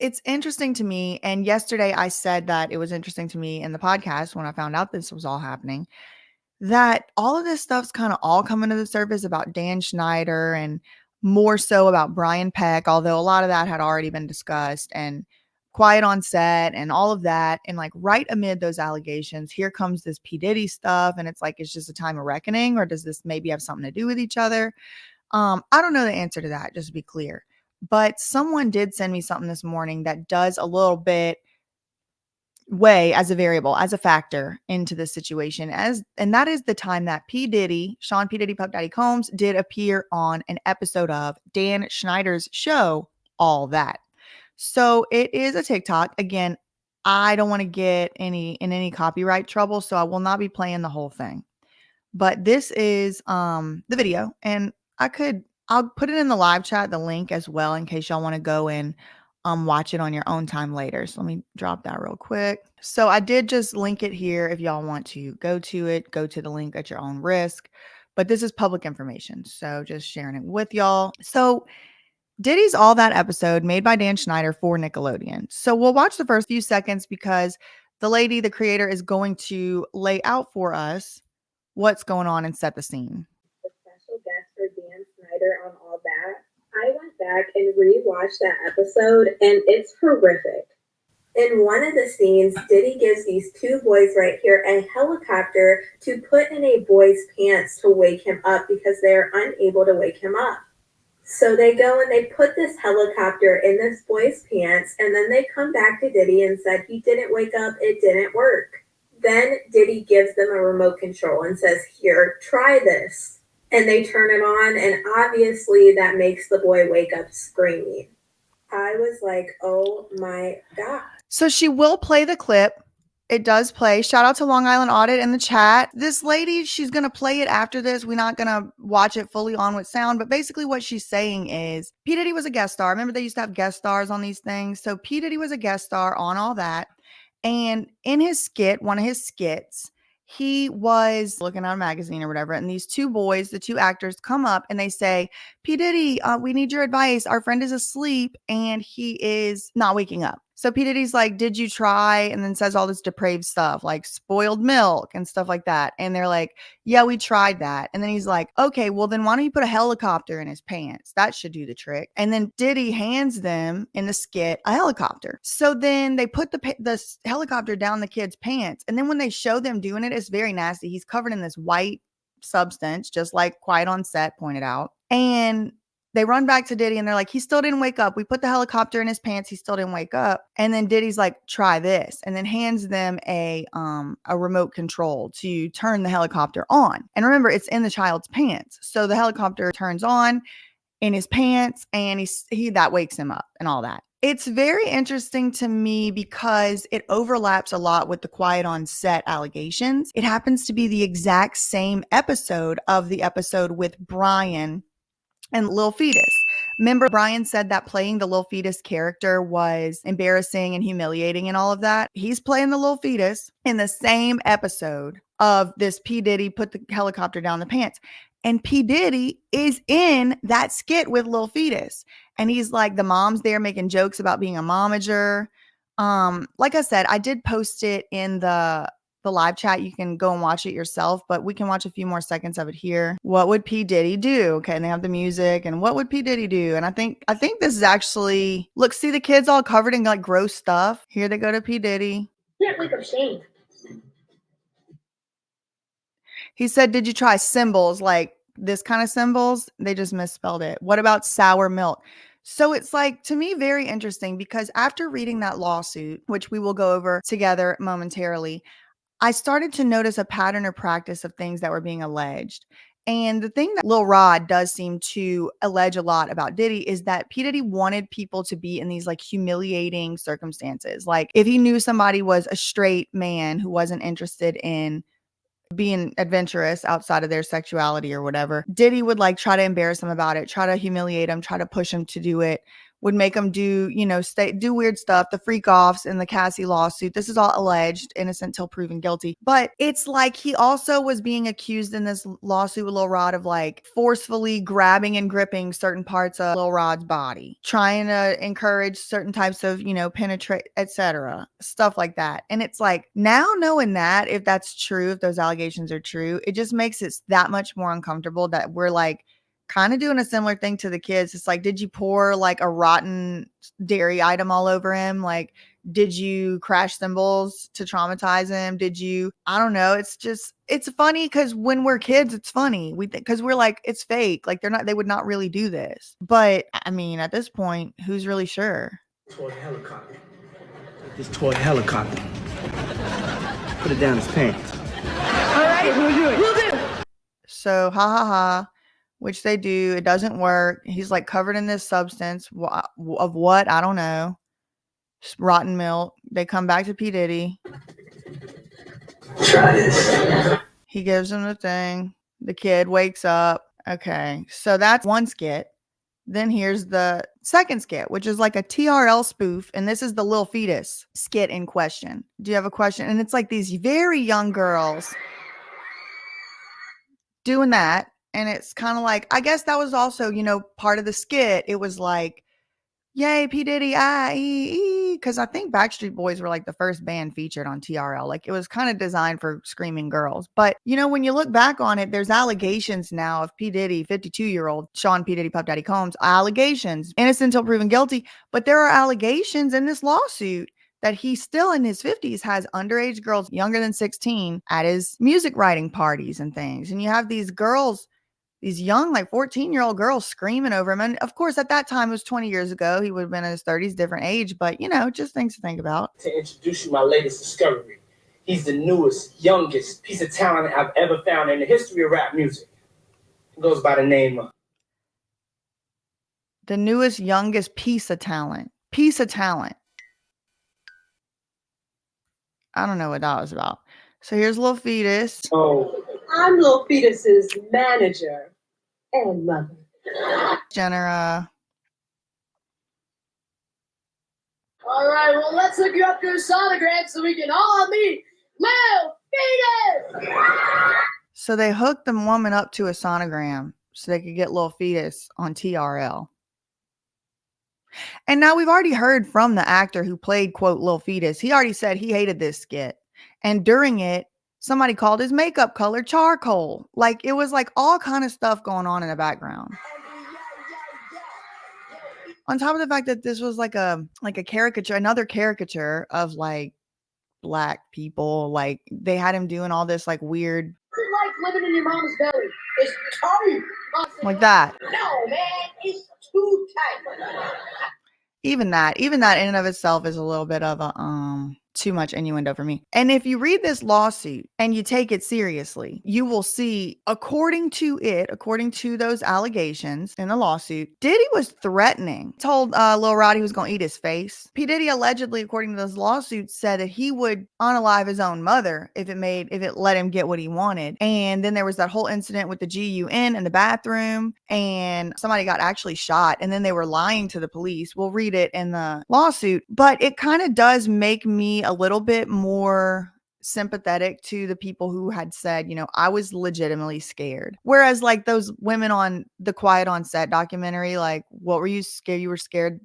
it's interesting to me. And yesterday I said that it was interesting to me in the podcast when I found out this was all happening, that all of this stuff's kind of all coming to the surface about Dan Schneider and more so about Brian Peck, although a lot of that had already been discussed, and quiet on set and all of that. And like right amid those allegations, here comes this P Diddy stuff. And it's like, it's just a time of reckoning, or does this maybe have something to do with each other? I don't know the answer to that, just to be clear. But someone did send me something this morning that does a little bit weigh as a variable, as a factor into this situation. And that is the time that P. Diddy, Sean P. Diddy, Puff Daddy Combs, did appear on an episode of Dan Schneider's show, All That. So it is a TikTok. Again, I don't want to get in any copyright trouble, so I will not be playing the whole thing. But this is the video, and I'll put it in the live chat, the link as well, in case y'all want to go and watch it on your own time later. So let me drop that real quick. So I did just link it here if y'all want to go to it, go to the link at your own risk. But this is public information, so just sharing it with y'all. So Diddy's All That episode made by Dan Schneider for Nickelodeon. So we'll watch the first few seconds because the lady, the creator, is going to lay out for us what's going on and set the scene. The special guest for Dan Schneider on All That. I went back and rewatched that episode, and it's horrific. In one of the scenes, Diddy gives these two boys right here a helicopter to put in a boy's pants to wake him up because they're unable to wake him up. So they go and they put this helicopter in this boy's pants, and then they come back to Diddy and said he didn't wake up, it didn't work. Then Diddy gives them a remote control and says, here, try this. And they turn it on, and obviously that makes the boy wake up screaming. I was like, oh my God. So she will play the clip. It does play. Shout out to Long Island Audit in the chat. This lady, she's going to play it after this. We're not going to watch it fully on with sound, but basically what she's saying is P. Diddy was a guest star. Remember they used to have guest stars on these things? So P. Diddy was a guest star on All That. And in his skit, one of his skits, he was looking at a magazine or whatever, and these two boys, the two actors, come up and they say, P. Diddy, we need your advice. Our friend is asleep and he is not waking up. So P. Diddy's like, did you try? And then says all this depraved stuff like spoiled milk and stuff like that. And they're like, yeah, we tried that. And then he's like, okay, well then why don't you put a helicopter in his pants? That should do the trick. And then Diddy hands them in the skit a helicopter. So then they put the helicopter down the kid's pants. And then when they show them doing it, it's very nasty. He's covered in this white substance, just like Quiet on Set pointed out. And they run back to Diddy and they're like, he still didn't wake up. We put the helicopter in his pants. He still didn't wake up. And then Diddy's like, try this. And then hands them a remote control to turn the helicopter on. And remember, it's in the child's pants. So the helicopter turns on in his pants and he that wakes him up and all that. It's very interesting to me because it overlaps a lot with the Quiet on Set allegations. It happens to be the exact same episode of the episode with Brian and Lil Fetus. Remember, Brian said that playing the Lil Fetus character was embarrassing and humiliating and all of that. He's playing the Lil Fetus in the same episode of this P. Diddy put the helicopter down the pants. And P. Diddy is in that skit with Lil Fetus. And he's like, the mom's there making jokes about being a momager. Like I said, I did post it in the live chat. You can go and watch it yourself, but we can watch a few more seconds of it here. What would P. Diddy do? Okay, and they have the music, and what would P. Diddy do? And I think this is actually, look, see the kids all covered in like gross stuff. Here they go to P. Diddy. Can't wake up Shane. He said, did you try symbols, like this kind of symbols? They just misspelled it. What about sour milk? So it's like, to me, very interesting because after reading that lawsuit, which we will go over together momentarily, I started to notice a pattern or practice of things that were being alleged. And the thing that Lil Rod does seem to allege a lot about Diddy is that P. Diddy wanted people to be in these like humiliating circumstances. Like if he knew somebody was a straight man who wasn't interested in being adventurous outside of their sexuality or whatever, Diddy would like try to embarrass him about it, try to humiliate him, try to push him to do it would make them do, do weird stuff, the freak offs in the Cassie lawsuit. This is all alleged, innocent till proven guilty. But it's like he also was being accused in this lawsuit with Lil Rod of like forcefully grabbing and gripping certain parts of Lil Rod's body, trying to encourage certain types of, penetrate, etc. Stuff like that. And it's like, now knowing that, if that's true, if those allegations are true, it just makes it that much more uncomfortable that we're like, kind of doing a similar thing to the kids. It's like, did you pour like a rotten dairy item all over him? Like, did you crash cymbals to traumatize him? Did you, I don't know. It's funny because when we're kids, it's funny. We think, because we're like, it's fake. Like they would not really do this. But I mean, at this point, who's really sure? Toy helicopter. This toy helicopter. Put it down his pants. All right, we'll do it. So, ha ha ha. Which they do. It doesn't work. He's like covered in this substance of what? I don't know. Rotten milk. They come back to P Diddy. Try this. He gives him the thing. The kid wakes up. Okay. So that's one skit. Then here's the second skit, which is like a TRL spoof. And this is the Lil Fetus skit in question. Do you have a question? And it's like these very young girls doing that. And it's kind of like, I guess that was also, part of the skit. It was like, yay, P Diddy, because I think Backstreet Boys were like the first band featured on TRL. Like it was kind of designed for screaming girls. But, when you look back on it, there's allegations now of P Diddy, 52-year-old Sean P Diddy, Puff Daddy Combs, allegations, innocent until proven guilty. But there are allegations in this lawsuit that he still in his 50s has underage girls younger than 16 at his music writing parties and things. And you have these girls, these young, like 14-year-old girls screaming over him. And of course, at that time, it was 20 years ago. He would have been in his 30s, different age, but just things to think about. To introduce you my latest discovery. He's the newest, youngest piece of talent I've ever found in the history of rap music. He goes by the name of... The newest, youngest piece of talent. Piece of talent. I don't know what that was about. So here's Lil Fetus. Oh, I'm Lil Fetus's manager and mother. Jenner. All right, well, let's hook you up to a sonogram so we can all meet Lil Fetus. So they hooked the woman up to a sonogram so they could get Lil Fetus on TRL. And now we've already heard from the actor who played, quote, Lil Fetus. He already said he hated this skit. And during it, somebody called his makeup color charcoal. Like it was like all kind of stuff going on in the background. On top of the fact that this was like a caricature, another caricature of like black people. Like they had him doing all this like weird. Like living in your mom's belly. It's tight. Like that. No, man, it's too tight. Even that in and of itself is a little bit of a too much innuendo for me. And if you read this lawsuit and you take it seriously, you will see, according to those allegations in the lawsuit, Diddy was threatening, told Lil Roddy he was going to eat his face. P Diddy allegedly, according to those lawsuits, said that he would unalive his own mother if it let him get what he wanted. And then there was that whole incident with the GUN in the bathroom, and somebody got actually shot, and then they were lying to the police. We'll read it in the lawsuit, but it kind of does make me a little bit more sympathetic to the people who had said, I was legitimately scared. Whereas like those women on the Quiet on Set documentary, like, what were you scared? You were scared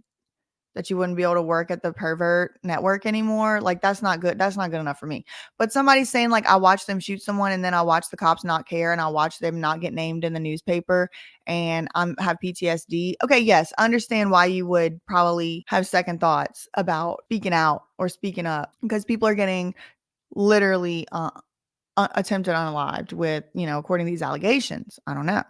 that you wouldn't be able to work at the pervert network anymore. Like, that's not good. That's not good enough for me. But somebody's saying like, I watched them shoot someone and then I watched the cops not care and I watched them not get named in the newspaper and have PTSD. Okay, yes, understand why you would probably have second thoughts about speaking out or speaking up, because people are getting literally attempted unalived with, according to these allegations. I don't know.